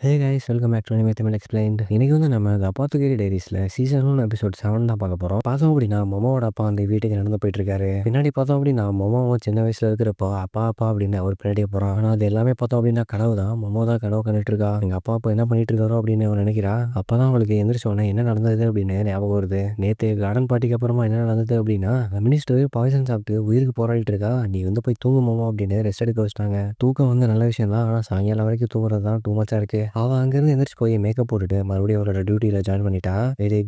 Hey guys welcome back to anime Tamil explained. இன்னைக்கு வந்து நம்ம த அபாத்தகரி டைரிஸ்ல சீசன் 1 எபிசோட் 7 தான் பார்க்க போறோம். பார்த்தோம் அப்படின்னா மொமோவோட அப்பா அந்த வீட்டுக்கு நடந்து போயிட்டு இருக்காரு. பின்னாடி பார்த்தோம் அப்படின்னா மொமோவும் சின்ன வயசுல இருக்கிறப்போ அப்பா அப்பா அப்படின்னு அவர் பின்னாடியே போறான். ஆனா அது எல்லாமே பார்த்தோம் அப்படின்னா கனவு தான். மொமோ தான் கனவு கண்டுட்டு இருக்கா. எங்க அப்பா அப்பா என்ன பண்ணிட்டு இருக்காரோ அப்படின்னு அவன் நினைக்கிறா. அப்பதான் அவளுக்கு எந்திரிச்ச உடனே என்ன நடந்தது அப்படின்னு ஞாபகம் வருது. நேத்து கார்டன் பார்ட்டிக்கு அப்புறமா என்ன நடந்தது அப்படின்னா மினிஸ்டர் பாய்சன் சாப்பிட்டு உயிருக்கு போராடிட்டு இருக்கா. நீ வந்து போய் தூங்கு மொமோ அப்படின்னு ரெஸ்ட் எடுக்க வச்சிட்டாங்க. தூக்கம் வந்து நல்ல விஷயம் தான். ஆனா சாயங்காலம் வரைக்கும் தூங்குறது தான் டூ மச்சா இருக்கு. அவ அங்கேருந்து எந்திரிச்சு போய் மேக்கப் போட்டுட்டு மறுபடியும் அவரோட டியூட்டியில் ஜாயின் பண்ணிட்டா.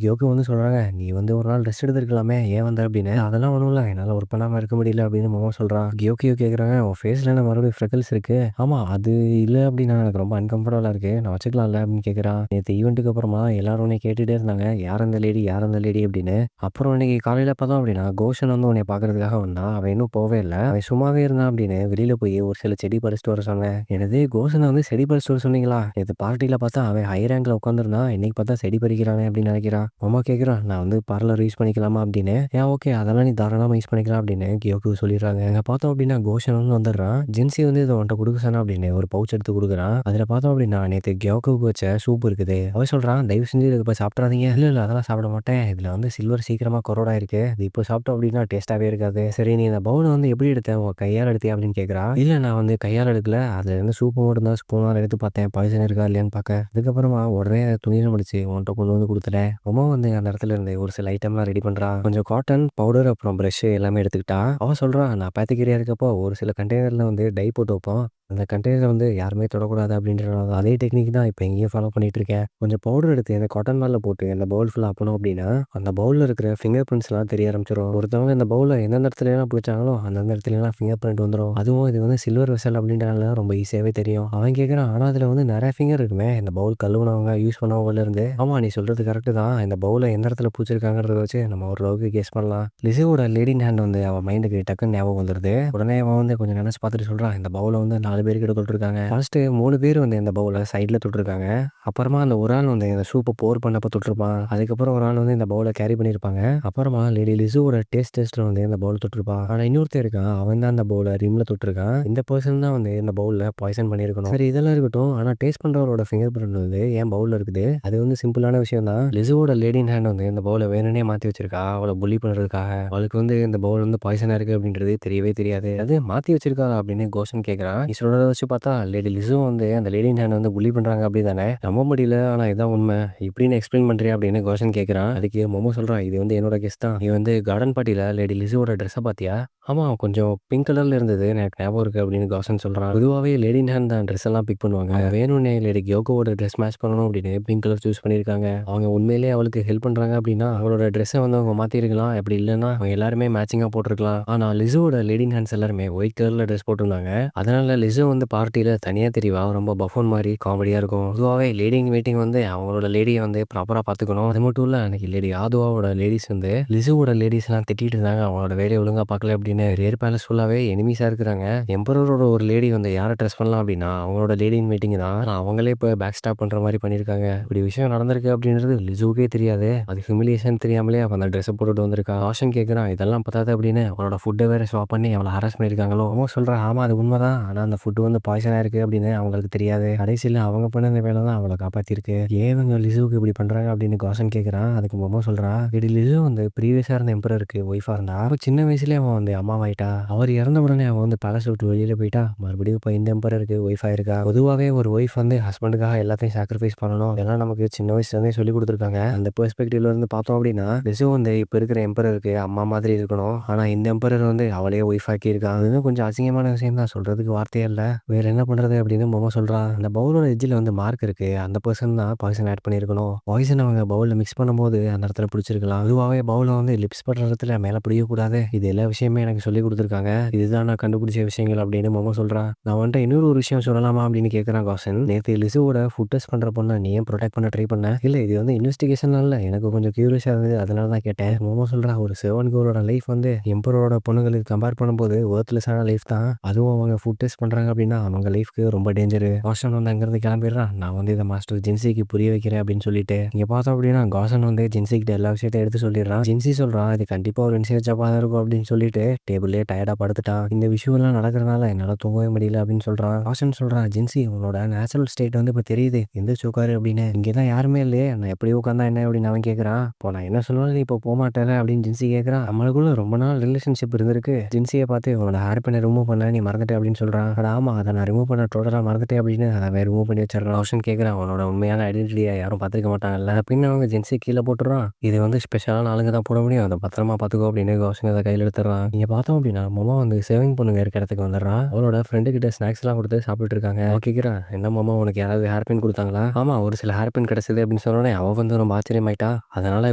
கியோக்கு வந்து சொல்கிறாங்க, நீ வந்து ஒரு நாள் ரெஸ்ட் எடுத்துருக்கலாமே, ஏன் வந்த அப்படின்னு. அதெல்லாம் ஒன்றும் இல்லை, என்னால் ஒர்க் பண்ணாமல் இருக்க முடியல அப்படின்னு மாமா சொல்கிறான். கியோக்கியோ கேட்குறாங்க, உன் ஃபேஸில் என்ன மறுபடியும் ஃப்ரெக்கல்ஸ் இருக்கு. ஆமாம் அது இல்லை அப்படின்னா எனக்கு ரொம்ப அன்கம்ஃபர்டபுளாக இருக்குது, நான் வச்சுக்கலாம்ல அப்படின்னு கேட்குறான். நேற்று ஈவெண்ட்டுக்கு அப்புறமா எல்லாரும் உன்னை கேட்டுகிட்டே இருந்தாங்க, யார் அந்த லேடி யார் அந்த லேடி அப்படின்னு. அப்புறம் இன்னைக்கு காலையில் பார்த்தோம் அப்படின்னா கோஷன் வந்து உன்னை பார்க்கறதுக்காக வந்தான். அவன் இன்னும் போவே இல்லை, அவன் சும்மாவே இருந்தான் அப்படின்னு வெளியில் போய் ஒரு சில செடி பறிச்சுட்டு வர சொன்னேன். எனது கோஷனை வந்து செடி பறிச்சுட்டு வர சொன்னீங்களா? நேற்று பார்ட்டியில் பார்த்தா அவன் ஹை ரேங்க்ல உட்காந்துருந்தான், இன்னைக்கு பார்த்தா செடி பறிக்கிறானே அப்படின்னு நினைக்கிறான். மாமா கேட்குறான், நான் வந்து பார்லர் யூஸ் பண்ணிக்கலாமா அப்படின்னு. ஏன் ஓகே அதெல்லாம் நீ தாராளமாக யூஸ் பண்ணிக்கலாம் அப்படின்னு கியோக்கு சொல்லிடுறாங்க. அங்கே பார்த்தோம் அப்படின்னா கோஷன் வந்து வந்துடுறான். ஜென்சி வந்து இதை உன்ட்ட கொடுக்க சொன்னா அப்படின்னு ஒரு பவுச் எடுத்து கொடுக்குறான். அதில் பார்த்தோம் அப்படின்னா நேற்று கியோக்கு வச்ச சூப் இருக்குது. அவன் சொல்கிறான், தயவு செஞ்சு இதை இப்போ சாப்பிட்றாதீங்க. இல்லை இல்லை அதெல்லாம் சாப்பிட மாட்டேன், இதில் வந்து சில்வர் சீக்கிரமாக கொரோடா இருக்கு, இது இப்போ சாப்பிட்டோம் அப்படின்னா டேஸ்ட்டாகவே இருக்காது. சரி நீ இந்த பவுலை வந்து எப்படி எடுத்தேன், உன் கையால் எடுத்தியா அப்படின்னு கேட்குறா. இல்லை நான் வந்து கையால் எடுக்கல, அதில் இருந்து சூப்பு மட்டும் தான் ஸ்பூனால் எடுத்து பார்த்தேன், பாய்சன் இருக்கா இல்லையான்னு பார்க்க. அதுக்கப்புறமா உடனே துணியில முடிச்சு உன்கிட்ட கொண்டு வந்து கொடுத்துட்டேன். அம்மா வந்து அந்த இடத்துல இருந்து ஒரு சில ஐட்டம்லாம் ரெடி பண்றா. கொஞ்சம் காட்டன் பவுடர் அப்புறம் ப்ரஷ் எல்லாமே எடுத்துக்கிட்டா. அவ சொல்றா, நான் பேத்திக்கிரியா இருக்கப்போ ஒரு சில கண்டெய்னர்ல வந்து டை போட்டு வைப்போம், அந்த கண்டெய்னர் வந்து யாருமே தொடக்கூடாது அப்படின்றனால அதே டெக்னிக் தான் இப்போ இங்கேயும் ஃபாலோ பண்ணிட்டு இருக்கேன். கொஞ்சம் பவுடர் எடுத்து அந்த காட்டன் மேல போட்டு அந்த பவுல் ஃபுல்லாக ஆப்பணும் அப்படின்னா அந்த பவுலில் இருக்கிற ஃபிங்கர் பிரிண்ட்ஸ்லாம் தெரிய ஆரம்பிச்சிடும். ஒருத்தவங்க இந்த பவுலை எந்தெந்த இடத்துல எல்லாம் பிடிச்சாங்களோ அந்தந்த இடத்துலலாம் ஃபிங்கர் பிரிண்ட் வந்துடும். அதுவும் இது வந்து சில்வர் வெசல் அப்படின்றனால ரொம்ப ஈஸியாகவே தெரியும். அவன் கேட்குறான், ஆனால் அதில் வந்து நிறைய ஃபிங்கர் இருக்குமே, இந்த பவுல் கழுவுனவங்க யூஸ் பண்ணவங்கல இருந்து. ஆமா நீ சொல்றது கரெக்டு தான், இந்த பவுலை எந்த இடத்துல பூச்சிருக்காங்கிறத வச்சு நம்ம ஓரளவுக்கு கெஸ் பண்ணலாம். லிசோவோட லேடின் ஹேண்ட் வந்து அவன் மைண்டுக்கு டக்குன்னு ஞாபகம் வந்துடுது. உடனே அவன் வந்து கொஞ்சம் நினைச்சு பார்த்துட்டு சொல்றான், இந்த பவுலை வந்து 4 பேர்கிட்ட தொட்டிருக்காங்க. ஃபர்ஸ்ட் 3 பேர் வந்து இந்த பவுலை சைடில் தொட்டிருக்காங்க. அப்புறமா அந்த ஒரு ஆள் வந்து இந்த சூப்பை போர் பண்ணப்ப தொட்டிருப்பான். அதுக்கப்புறம் ஒரு ஆள் வந்து இந்த பவுலை கேரி பண்ணியிருப்பாங்க. அப்புறமா லேடி லிசோவோட டெஸ்டர் வந்து இந்த பவுல் தொட்டிருப்பான். ஆனா இன்னொருத்தர் இருக்கான், அவன் தான் அந்த பவுலை ரிம்ல தொட்டிருக்கான். இந்த பர்சன் தான் வந்து இந்த பவுல்ல பாய்சன் பண்ணியிருக்கணும். சரி இதெல்லாம் இருக்கட்டும், ஆனா டேஸ்ட் பண்றவரோட ஃபிங்கர் பிரிண்ட் வந்து ஏன் பவுல்ல இருக்குது, அது வந்து சிம்பிளான விஷயம் தான். லிசோவோட லேடின் ஹேண்ட் வந்து இந்த பவுலை வேணும்னே மாத்தி வச்சிருக்கா, அவளை புள்ளி பண்றதுக்காக. அவளுக்கு வந்து இந்த பவுல் வந்து பாய்சனா இருக்கு அப்படின்றது தெரியவே தெரியாது. அது மாத்தி வச்சிருக்கா அப்படின்னு கோஷன் கேட்கறான். நீ சொல்றத வச்சு பார்த்தா லேடி லிசோ வந்து அந்த லேடின் ஹேண்ட் வந்து புள்ளி பண்றாங்க அப்படி தானே, நம்ப முடியல ஆனா இதான் உண்மை, இப்படின்னு எக்ஸ்பிளைன் பண்றியா அப்படின்னு கோஷன் கேட்கறான். அதுக்கு மொமோ சொல்றான், இது வந்து என்னோட கெஸ்ட் தான், நீ வந்து கார்டன் பார்ட்டியில லேடி லிசோவோட ட்ரெஸ்ஸை பாத்தியா? ஆமா கொஞ்சம் பிங்க் கலர்ல இருந்தது, எனக்கு ஞாபகம் இருக்கு அப்படின்னு கோஷன் சொல்றான். பொதுவாகவே லேடின் ஹேண்ட் தான் ட்ரெஸ் எல்லாம் பிக் பண்ணுவாங்க. வேணும்னே லேடி கியோகோவோட ட்ரெஸ் மேட்ச் பண்ணணும் அப்படின்னு பிங்க் கலர் சூஸ் பண்ணியிருக்காங்க. அவங்க உண்மையிலேயே அவளுக்கு ஹெல்ப் பண்றாங்க அப்படின்னா அவளோட ட்ரெஸ்ஸை வந்து அவங்க மாத்திருக்கலாம், அப்படி இல்லைன்னா அவங்க எல்லாருமே மேட்சிங்கா போட்டிருக்கலாம். ஆனா லிசோவோட லேடின் ஹேண்ட்ஸ் எல்லாருமே ஒயிட் கலர்ல ட்ரெஸ் போட்டிருந்தாங்க. அதனால லிசோ வந்து பார்ட்டியில தனியா தெரியவா, ரொம்ப பஃபன் மாதிரி காமெடியா இருக்கும். பொதுவாகவே லேடிங் மீட்டிங் வந்து அவங்களோட லேடியை வந்து ப்ராப்பரா பார்த்துக்கணும். அது மட்டும் இல்ல அன்னைக்கு லேடி ஆதுவாவோட லேடிஸ் வந்து லிசோவோட லேடிஸ் எல்லாம் திட்டிட்டு இருந்தாங்க, அவங்களோட வேலையை ஒழுங்கா பார்க்கல அப்படின்னு. ரேர் பேலஸ் ஃபுல்லாவே எனிமீஸா இருக்கிறாங்க. எம்பரரோட ஒரு லேடி வந்து யாரை ட்ரெஸ் பண்ணலாம் அப்படின்னா அவங்களோட லேடின் மீட்டிங் தான். ஆனா அவங்களே இப்போ பேக் ஸ்டாப் பண்ற மாதிரி பண்ணியிருக்காங்க. இப்படி விஷயம் நடந்திருக்கு அப்படின்றது லிசோவுக்கே தெரியாது. அது ஹியூமிலியேஷன் தெரியாமலே அவன் அந்த ட்ரெஸ்ஸை போட்டுட்டு வந்திருக்கா. ஆஷன் கேட்குறான், இதெல்லாம் பத்தாது அப்படின்னு அவனோட ஃபுட்டை வேற ஸ்வாப் பண்ணி அவளை ஹராஸ் பண்ணியிருக்காங்களோ. அவன் சொல்றான், ஆமா அது உண்மைதான், ஆனா அந்த ஃபுட்டு வந்து பாய்சனா இருக்கு அப்படின்னு அவங்களுக்கு தெரியாது. கடைசியில் அவங்க பண்ண அந்த வேலை தான் அவளை காப்பாத்திருக்கு. ஏன் இவங்க லிசோவுக்கு இப்படி பண்றாங்க அப்படின்னு கோஷன் கேட்குறான். அதுக்கு மொமோ சொல்றா, இது லிசோ வந்து ப்ரீவியஸா இருந்த எம்பரருக்கு ஒய்ஃபா இருந்தா, அப்ப சின்ன வயசுலயே அவன் வந்து அம்மாவாயிட்டா. அவர் இறந்த உடனே அவன் வந்து பேலஸ் விட்டு வெளியில போயிட்டா. மறுபடியும் இப்போ இந்த எம்பரருக்கு ஒய்ஃப் ஆயிருக்கா. பொதுவாகவே ஒரு ஒய்ஃப் வந்து ஹஸ்பண்டுக்காக எல்லாத்தையும் சாக்ரிஃபைஸ் பண்ணணும், இதெல்லாம் நமக்கு சின்ன வயசுல இருந்தே சொல்லி கொடுத்துருக்காங்க. அந்த பெர்ஸ்பெக்டிவ்ல இருந்து பார்த்தோம் அப்படின்னா லிசோ வந்து இப்போ இருக்கிற எம்பரருக்கு அம்மா மாதிரி இருக்கணும். ஆனா இந்த எம்பரர் வந்து அவளே ஒய்ஃப் ஆக்கி இருக்கா. அது கொஞ்சம் அசிங்கமான விஷயம் தான், சொல்றதுக்கு வார்த்தையே இல்லை, வேற என்ன பண்றது அப்படின்னு மொமோ சொல்றான். அந்த பவுலோட எட்ஜில் வந்து மார்க் இருக்கு, அந்த பர்சன் தான் பாய்சன் ஆட் பண்ணியிருக்கணும். பாய்சன் அவங்க பவுலில் மிக்ஸ் பண்ணும்போது அந்த இடத்துல பிடிச்சிருக்கலாம். அதுவாகவே பவுலை வந்து லிப்ஸ் படுற இடத்துல மேலே பிடிக்கக்கூடாது, இது எல்லா விஷயமே எனக்கு சொல்லி கொடுத்துருக்காங்க, இதுதான் நான் கண்டுபிடிச்ச விஷயங்கள் அப்படின்னு மொமோ சொல்றான். நான் வந்துட்டு இன்னொரு ஒரு விஷயம் சொல்லலாமா அப்படின்னு கேட்குறான் கோஷன். நேற்று லிசோவோட ஃபுட் டெஸ்ட் பண்ற பொண்ணை நீ ஏன் ப்ரொடெக்ட் பண்ண ட்ரை பண்ண? இல்லை இது வந்து இன்வெஸ்டிகேஷன் இல்லை, எனக்கு கொஞ்சம் கியூரியஸாக இருந்தது அதனால தான் கேட்டேன். மொமோ சொல்றா, ஒரு செவன் கோரோட லைஃப் வந்து எம்பரோட பொண்ணுங்களுக்கு கம்பேர் பண்ணும்போது ஒர்த்லெஸ்ஸான லைஃப் தான். அதுவும் அவங்க ஃபுட் டெஸ்ட் பண்றாங்க சொல்றாங்க அப்படின்னா அவங்க லைஃப்க்கு ரொம்ப டேஞ்சரு. காசன் வந்து அங்கிருந்து கிளம்பிடுறான். நான் வந்து இதை மாஸ்டர் ஜின்சிக்கு புரிய வைக்கிறேன் அப்படின்னு சொல்லிட்டு இங்க பார்த்தோம் அப்படின்னா காசன் வந்து ஜின்சி கிட்ட எல்லா விஷயத்தையும் எடுத்து சொல்லிடுறான். ஜின்சி சொல்றான் இது கண்டிப்பா ஒரு இன்சியர் ஜப்பா தான் இருக்கும் அப்படின்னு சொல்லிட்டு டேபிள்லயே டயர்டா படுத்துட்டான். இந்த விஷயம் எல்லாம் நடக்கிறதுனால என்னால தூங்கவே முடியல அப்படின்னு சொல்றான். காசன் சொல்றான் ஜின்சி உன்னோட நேச்சுரல் ஸ்டேட் வந்து இப்ப தெரியுது எந்த சூக்காரு அப்படின்னு. இங்கதான் யாருமே இல்லையே நான் எப்படி உட்காந்தா என்ன அப்படின்னு அவன் கேட்கறான். இப்போ நான் என்ன சொன்னாலும் நீ இப்போ போக மாட்டேல அப்படின்னு ஜின்சி கேட்கறான். நம்மளுக்குள்ள ரொம்ப நாள் ரிலேஷன்ஷிப் இருந்திருக்கு. ஜின்சியை பார்த்து உன்னோட ஹேர் பின்னை ரிமூவ் பண்ண நீ மறந்துட்டே அப்படின்னு சொல்றான். ஆமா அதை நான் ரிமூவ் பண்ண டோட்டலா மறந்துட்டேன் அப்படின்னு அதை ரிமூவ் பண்ணி வச்சிடறான். ரோஷன் கேட்கறான் உன்னோட உண்மையான ஐடென்டிட்டியை யாரும் பார்த்துக்க மாட்டாங்கல்ல அப்படின்னு அவங்க ஜின்சி கீழே போட்டுறான். இது வந்து ஸ்பெஷலான ஆளுங்க தான் போட முடியும் அதை பத்திரமா பார்த்துக்கோ அப்படின்னு ரோஷன் அதை கையில் எடுத்துறான். நீங்க பார்த்தோம் அப்படின்னா மாமா வந்து சேவிங் பண்ணுங்க இருக்க இடத்துக்கு வந்துடுறான். அவளோட ஃப்ரெண்டு கிட்ட ஸ்நாக்ஸ் எல்லாம் கொடுத்து சாப்பிட்டு இருக்காங்க. கேட்கிறான் என்ன மாமா உனக்கு யாராவது ஹேர் பின் கொடுத்தாங்களா? ஆமா ஒரு சில ஹேர் பின் கிடைச்சது அப்படின்னு சொன்னோடனே அவ வந்து ரொம்ப ஆச்சரியமாயிட்டா. அதனால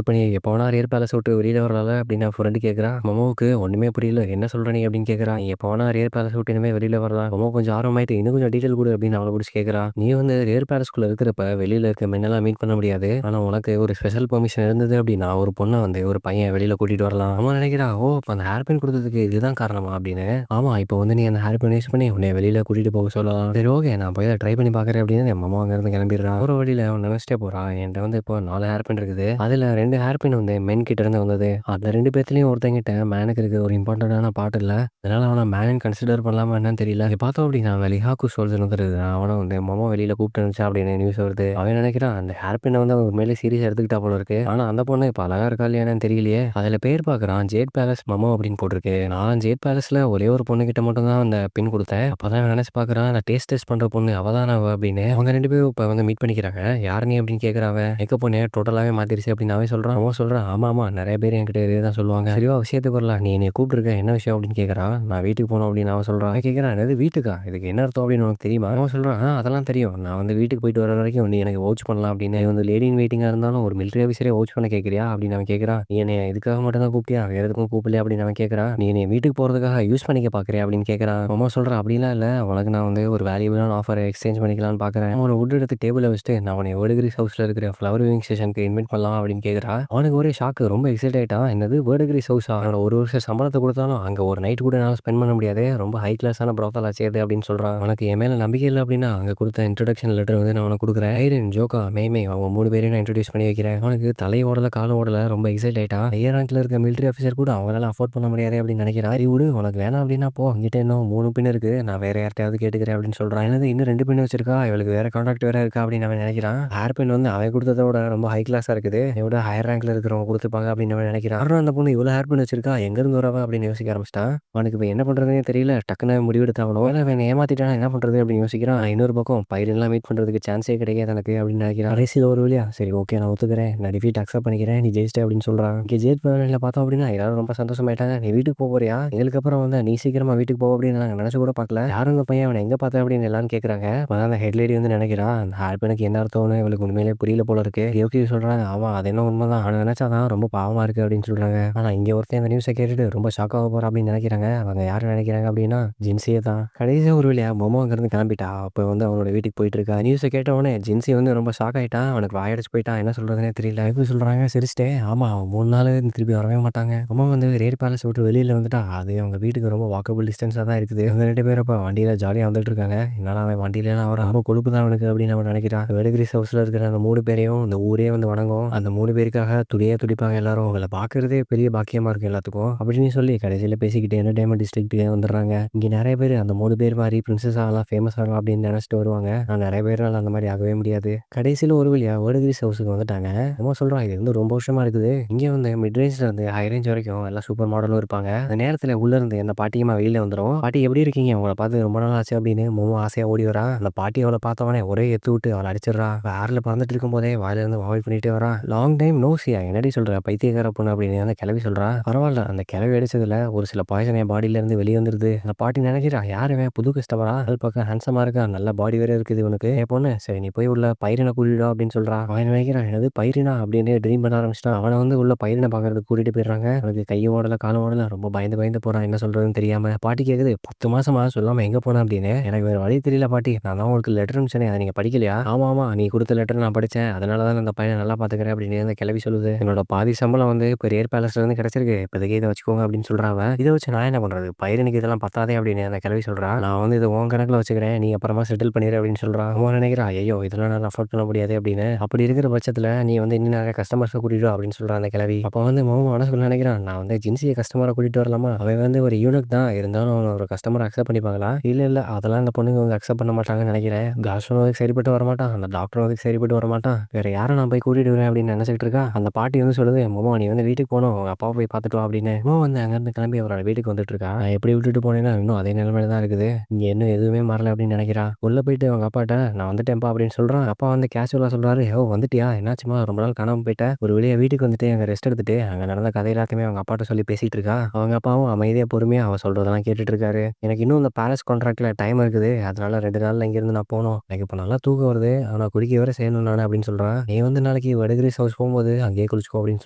இப்போ நீ எப்போ வேணா ரியர் பேலஸ் விட்டு வெளியில வரல அப்படின்னு ஃப்ரெண்டு கேட்கறான். மாமாவுக்கு ஒண்ணுமே புரியல என்ன சொல்ற நீ அப்படின்னு கேட்கறான். எப்போ வேணா ரியர் பேலஸ் விட்டு இனிமே வெளியில வரலாம். மாமா கொஞ்சம் ஆர்வமாயிட்டு இன்னும் கொஞ்சம் டீட்டெயில் கொடு அப்படின்னு அவளை பிடிச்சி கேட்கறான். நீ வந்து ரியர் பேலஸ்குள்ள இருக்கிறப்ப வெளியில இருக்க மென்னெல்லாம் மீட் பண்ண முடியாது. ஆனா உனக்கு ஒரு ஸ்பெஷல் பெர்மிஷன் இருந்தது அப்படின்னா ஒரு பொண்ணை வந்து ஒரு பையன் வெளியில கூட்டிட்டு வரலாம். அவன் நினைக்கிறா ஓ இப்போ அந்த ஹேர் பின் கொடுத்ததுக்கு இதுதான் காரணமா அப்படின்னு. ஆமா இப்போ வந்து நீ அந்த ஹேர் பின் யூஸ் பண்ணி உன்னை வெளியில கூட்டிட்டு போக சொல்லலாம். சரி ஓகே நான் போய் அதை ட்ரை பண்ணி பார்க்குறேன் அப்படின்னு என் மாமா அங்கேருந்து கிளம்பிடுறான். ஒரு வழியில அவன் நினைச்சிட்டே போறான். என்கிட்ட வந்து இப்போ 4 ஹேர் பின் இருக்குது. அதில் 2 ஹேர் பின் வந்து மென் கிட்ட இருந்து வந்தது. அந்த 2 பேர்த்துலையும் ஒருத்தங்கிட்ட மேனுக்கு இருக்கு ஒரு இம்பார்ட்டண்டான பார்ட் இல்லை. அதனால அவனை மேனன் கன்சிடர் பண்ணலாமா என்னன்னு தெரியல. இதை பார்த்தோம் அப்படின்னா அந்த லிஹாக்கு சோல்ஜர் வந்துருது. அவனை வந்து மாமா வெளியில கூப்பிட்டு இருந்துச்சா அப்படின்னு நியூஸ் வருது. அவன் நினைக்கிறான் அந்த ஹேர் பின்னை வந்து அவன் மேலே சீரியஸ் எடுத்துக்கிட்டா போல இருக்கு. ஆனா அந்த பொண்ணு இப்போ அழகா இருக்கா இல்லையானு தெரியலையே. அதில் பேர் பார்க்குறான் ஜேட் பேலஸ் மமோ அப்படின்னு போட்டிருக்கு. நான் ஜேட் பேலஸ்ல ஒரே ஒரு பொண்ணு கிட்ட மட்டும் தான் அந்த பின் கொடுத்தேன். அப்பதான் நினைச்சு பார்க்குறான் அந்த டேஸ்ட் பண்ற பொண்ணு அவதான் அவ அப்படின்னு. அவங்க 2 பேரும் இப்போ வந்து மீட் பண்ணிக்கிறாங்க. யார் நீ அப்படின்னு கேட்கறாவ. எக்க பொண்ணு டோட்டலாவே மாத்திருச்சு அப்படின்னு அவன் சொல்றான். அவன் சொல்றான் ஆமா ஆமா நிறைய பேர் என்கிட்ட இதுதான் சொல்லுவாங்க. சரிவா விஷயத்துக்கு வரலாம் நீ என்னை கூப்பிட்டுருக்க என்ன விஷயம் அப்படின்னு கேட்கறான். நான் வீட்டுக்கு போனோம் அப்படின்னு அவன் சொல்றான். கேட்கறான் என்னது வீட்டுக்கா இதுக்கு என்ன அர்த்தம் அப்படின்னு உனக்கு தெரியுமா? அவன் சொல்றான் அதெல்லாம் தெரியும். நான் வந்து வீட்டுக்கு போயிட்டு வர வரைக்கும் நீ எனக்கு வவுச் பண்ணலாம் அப்படின்னு. வந்து லேடி இன் வெயிட்டிங்கா இருந்தாலும் ஒரு மிலிட்டரி ஆஃபீஸரே வவுச் பண்ண கேட்கறியா அப்படின்னு அவன் கேட்கறான். நீ என்னை இதுக்காக மட்டும் தான் கூப்பிட்டியா வேற எதுக்கும் கூப்பிடல அப்படின்னு அவன் கேட்கறான். நீ என்னை வீட்டுக்கு போறதுக்காக யூஸ் பண்ணிக்க பாக்குறியா அப்படின்னு கேட்கறான். அம்மா சொல்றான் அப்படிலாம் இல்ல உனக்கு நான் வந்து ஒரு வேல்யூபிளான ஆஃபரை எக்ஸ்சேஞ்ச் பண்ணிக்கலாம்னு பாக்குறேன். அவனை வுட் எடுத்து டேபிள வச்சுட்டு நான் உன்னை வேர்டகிரிஸ் ஹவுஸ்ல இருக்கிற ஃப்ளவர் விவிங் ஸ்டேஷனுக்கு இன்வைட் பண்ணலாம் அப்படின்னு கேட்கறா. அவனுக்கு ஒரே ஷாக்கு ரொம்ப எக்ஸைட் ஆயிட்டான். என்னது வேர்டகிரிஸ் ஹவுஸா? அவனோட ஒரு வருஷம் சம்பளத்தை கொடுத்தாலும் அங்க ஒரு நைட் கூட என்னால் ஸ்பெண்ட் பண்ண முடியாது. ரொம்ப ஹை கிளாஸான ப்ரோத்தலா சேருது அப்படின்னு சொல்றான். உனக்கு என் மேல நம்பிக்கை இல்லை அப்படின்னா அங்க கொடுத்த இன்ட்ரோடக்ஷன் லெட்டர் வந்து நான் உனக்கு கொடுக்குறேன். ஐரன் ஜோக்கா மேமே அவங்க 3 பேரையும் நான் இன்ட்ரோடியூஸ் பண்ணி வைக்கிறேன். அவனுக்கு தலை ஓடல காலம் ஓடல ரொம்ப எக்ஸைட் ஆயிட்டான். ஹையர் ரேங்க்ல இருக்க மிலிட்டரி ஆஃபீஸர் கூட அவங்களால அஃபோர்ட் பண்ண முடியாது அப்படின்னு நினைக்கிறான். விடு உனக்கு வேணாம் அப்படின்னா போ இங்கிட்ட இன்னும் 3 பின் இருக்கு நான் வேற யார்ட்டையாவது கேட்டுக்கிறேன் அப்படின்னு சொல்றான். என்னது இன்னும் 2 பின் வச்சிருக்கா இவளுக்கு வேற கான்டாக்ட் வேற இருக்கா அப்படின்னு அவன் நினைக்கிறான். ஹேர் பின் வந்து அவன் கொடுத்ததை விட ரொம்ப ஹை கிளாஸா இருக்குது. இவட ஹையர் ரேங்க்ல இருக்கிறவங்க கொடுத்துப்பாங்க அப்படின்னு அவன் நினைக்கிறான். அப்புறம் அந்த பொண்ணு இவ்வளவு ஹேர் பின் வச்சிருக்கா எங்க இருந்து வரவா அப்படின்னு யோசிக்க ஆரம்பிச்சிட்டான். அவனுக்கு இப்போ என்ன பண்றதுனே தெரியல. டக்குன்னு முடிவெடுத்தாவனோ அவன் ஏமாத்திட்டான் என்ன பண்றது அப்படின்னு யோசிக்கிறான். இன்னொரு பக்கம் பைரன்லாம் மீட் பண்றதுக்கு சான்ஸே கிடைக்காது எனக்கு அப்படின்னு நினைக்கிறான். கடைசியில் ஒரு வழியா சரி ஓகே நான் ஒத்துக்கிறேன் நான் டிஃபீட் அக்செப்ட் பண்ணிக்கிறேன் நீ ஜெயிச்சிட்ட அப்படின்னு சொல்றான். இங்கே ஜெயிட் பேரனில் பார்த்தோம் அப்படின்னா எல்லாரும் ரொம்ப சந்தோஷமாயிட்டாங்க. நீ வீட்டுக்கு போறியா எங்களுக்கு அப்புறம் வந்து நீ சீக்கிரமா வீட்டுக்கு போ அப்படின்னு நாங்கள் நினைச்சு கூட பார்க்கல. யாரும் இந்த பையன் அவனை எங்க பார்த்தேன் அப்படின்னு எல்லாரும் கேட்கறாங்க. அந்த ஹெட்லேடி வந்து நினைக்கிறான் அந்த ஹேர் பினுக்கு என்ன அர்த்தம்னு இவளுக்கு உண்மையிலே புரியல போல இருக்கு. யோகி சொல்றாங்க அவன் அது என்ன உண்மைதான் அவனை நினைச்சாதான் ரொம்ப பாவமா இருக்கு அப்படின்னு சொல்றாங்க. ஆனா இங்க ஒருத்தன் இந்த நியூஸை கேட்டுட்டு ரொம்ப ஷாக் ஆக போறான் அப்படின்னு நினைக்கிறாங்க. அவங்க யாரும் நினைக்கிறாங்க அப்படின்னா ஜின்சியே தான். கடைசியாக ஒரு வழியா மொமோ அங்கிருந்து கிளம்பிட்டா. அப்போ வந்து அவனோட வீட்டுக்கு போயிட்டு இருக்கா. நியூஸை கேட்ட உடனே ஜின்சி வந்து ரொம்ப ஷாக் ஆயிட்டான். அவனுக்கு வாயடிச்சு போயிட்டான். என்ன சொல்றதுனே தெரியல. எப்படி சொல்றாங்க சிரிச்சிட்டே ஆமா அவன் 3 நாள் திருப்பி வரவே மாட்டாங்க. ரொம்ப வந்து ரேர் பேலஸ் விட்டு வெளியில வந்துட்டா அது அவங்க வீட்டுக்கு ரொம்ப வாக்கபிள் டிஸ்டன்ஸாக தான் இருக்குது. அவங்க 2 பேரும் இப்போ வண்டியில ஜாலியாக வந்துட்டு இருக்காங்க. என்னால் அவன் வண்டியில அவர் ரொம்ப கொழுப்பு தான் அவனுக்கு அப்படின்னு அவன் நினைக்கிறான். வேடகிரிஸ் ஹவுஸ்ல இருக்கிற அந்த 3 பேரையும் இந்த ஊரே வந்து வணங்கும். அந்த 3 பேருக்காக துடியே துடிப்பாங்க எல்லாரும். அவங்கள பார்க்கறதே பெரிய பாக்கியமா இருக்கும் எல்லாத்துக்கும் அப்படின்னு சொல்லி கடைசியில் பேசிக்கிட்டு என்டர்டைன்மெண்ட் டிஸ்ட்ரிக்ட்டுக்கு வந்துடுறாங்க. இங்கே நிறைய பேர் அந்த 3 பேர் மாதிரி பிரின்சஸ் ஆகலாம் ஃபேமஸ் ஆகலாம் அப்படின்னு நினைச்சிட்டு வருவாங்க. நான் நிறைய பேரால் அந்த மாதிரி ஆகவே முடியாது. கடைசியில் ஒரு வழியா வேடகிரிஸ் ஹவுஸுக்கு வந்துட்டாங்க. நம்ம சொல்றோம் இது வந்து ரொம்ப வருஷமா இருக்குது. இங்கே வந்து மிட் ரேஞ்ச்ல இருந்து ஹை ரேஞ்ச் வரைக்கும் எல்லாம் சூப்பர் மாடலும் இருப்பாங்க. அந்த நேரத்தில் உள்ள இருந்து அந்த பாட்டியமா வெளியில வந்துடும். பாட்டி எப்படி இருக்கீங்க உங்களை பார்த்து ரொம்ப நாள் ஆச்சு அப்படின்னு மோமோ ஆசையா ஓடி வரா. அந்த பாட்டி அவளை பார்த்தவனே ஒரே எத்து விட்டு அவளை அடிச்சிடறா. ஏர்ல பறந்துட்டு இருக்கும் போதே வாயில இருந்து வாய் பண்ணிட்டே வரா. லாங் டைம் நோ சியா என்னடி சொல்ற பைத்தியக்கார பொண்ணு அப்படின்னு அந்த கிளவி சொல்றா. பரவாயில்ல அந்த கிளவி அடிச்சதுல ஒரு சில பாய்சன் என் பாடியில இருந்து வெளியே வந்துருது. அந்த பாட்டி நினைக்கிறா யாருவேன் புது கஸ்டமரா அது பக்கம் ஹேண்ட்ஸமா இருக்கா நல்ல பாடி வேற இருக்குது இவனுக்கு என் பொண்ணு சரி நீ போய் உள்ள பைரனை கூட்டிடா அப்படின்னு சொல்றான். அவன் நினைக்கிறான் என்னது பைரனா அப்படின்னு ட்ரீம் பண்ண ஆரம்பிச்சிட்டான். அவனை வந்து உள்ள பைரனை பார்க்கறதுக்கு கூட்டிட்டு போயிடுறாங்க. அவனுக்கு கையும் ஓடல காலம் ஓடல ரொம்ப பயந்து போறான். என்ன சொல்றதுன்னு தெரியாம பாட்டி கேக்குது 10 மாசமா சொல்லாம எங்க போன அப்படின்னு. எனக்கு வேற வழி தெரியல பாட்டி நான் தான் உங்களுக்கு லெட்டர் அனுப்பிச்சேனே அதை நீங்க படிக்கலையா? ஆமா ஆமா நீ கொடுத்த லெட்டர் நான் படிச்சேன் அதனாலதான் அந்த பையனை நல்லா பாத்துக்கிறேன் அப்படின்னு அந்த கிளவி சொல்லுது. என்னோட பாதி சம்பளம் வந்து இப்போ ரேர் பேலஸ்ல இருந்து கிடைச்சிருக்கு இப்போதைக்கு இதை வச்சுக்கோங்க அப்படின்னு சொல்றாங்க. இதை வச்சு நான் என்ன பண்றது பைரனுக்கு இதெல்லாம் பத்தாதே அப்படின்னு அந்த கிளவி சொல்றா. நான் வந்து இத உன் கணக்குல வச்சுக்கிறேன். நீ அப்புறமா செட்டில் பண்ணிரு அப்படின்னு சொல்றான். அவன் நினைக்கிறான், ஐயய்யோ! இதெல்லாம் நான் அஃபோர்ட் பண்ண முடியாது அப்படின்னு. அப்படி இருக்கிற பட்சத்தில நீ வந்து இன்னும் நெறைய கஸ்டமர்ஸ கூட்டிட்டு வா அப்படின்னு சொல்றா அந்த கிழவி. அப்ப வந்து மாமா மனசுக்குள்ள நினைக்கிறான், நான் வந்து ஜின்ஸிய கஸ்டமரா கூட்டிட்டு வரலாமா? அவன் வந்து ஒரு யூனிக் தான். இருந்தாலும் அவன ஒரு கஸ்டமரா அக்செப்ட் பண்ணிப்பாங்களா? இல்ல. அதெல்லாம் அந்த பொண்ணுங்க வந்து அக்செப்ட் பண்ண மாட்டாங்கன்னு நினைக்கிறேன். காசும் அதுக்கு சரிப்பட்டு வரமாட்டான். அந்த டாக்டரும் அதுக்கு சரிப்பட்டு வரமாட்டான். வேற யார நான் போய் கூட்டிட்டு வரேன் அப்படின்னு நினைச்சுக்கிட்டு இருக்கா. அந்த பாட்டி வந்து சொல்லுது, மாமா நீ வந்து வீட்டுக்கு போணும். உங்க அப்பாவ போய் பார்த்துட்டு வா அப்படின்னு. மாமா வந்து அங்கருந்து கிளம்பி அவரோட வீட்டுக்கு வந்துட்டு இருக்கா. நான் எப்படி விட்டுட்டு போனேன்னா, இன்னும் அதே நிலைமையில தான் இருக்குது. இங்க இன்னும் எதுவுமே மாறல அப்படின்னு நினைக்கிறா. உள்ள போயிட்டு அவங்க அப்பாட்ட, நான் வந்துட்டேன்ப்பா அப்படின்னு சொல்றான். அப்பா வந்து கேஷுவலா சொல்றாரு, ஓ வந்துட்டியா? என்னாச்சும்மா? ரொம்ப நாள் காணாம போயிட்ட. ஒரு வழியா வீட்டுக்கு வந்துட்டு அங்க ரெஸ்ட் எடுத்துட்டு, அங்க நடந்த கதை எல்லாத்தையுமே அவங்க அப்பாட்ட சொல்லி பேசிட்டு இருக்கா. அவங்க அப்பாவும் அமைதியா பொறுமையா அவ சொல்றதெல்லாம் கேட்டுட்டு இருக்காரு. எனக்கு இன்னும் இந்த பேலஸ் கான்ட்ராக்ட்ல டைம் இருக்குது. அதனால 2 நாள்ல இங்கிருந்து நான் போணும். எனக்கு இப்ப நல்லா தூக்கம் வருது. ஆனா குளிக்க வேற செய்யணும் நானு அப்படின்னு சொல்றான். நீ வந்து நாளைக்கு வடகிரிஸ் ஹவுஸ் போம்போது அங்கேயே குளிச்சுக்கோ அப்படின்னு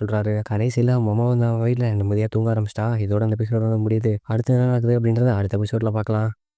சொல்றாரு. கடைசியில மாமா வந்து அவன் வீட்ல நிம்மதியா தூங்க ஆரம்பிச்சுட்டா. இதோட இந்த எபிசோட் வந்து முடியுது. அடுத்து என்ன நடக்குது அப்படின்றத அடுத்த எபிசோட்ல பார்க்கலாம்.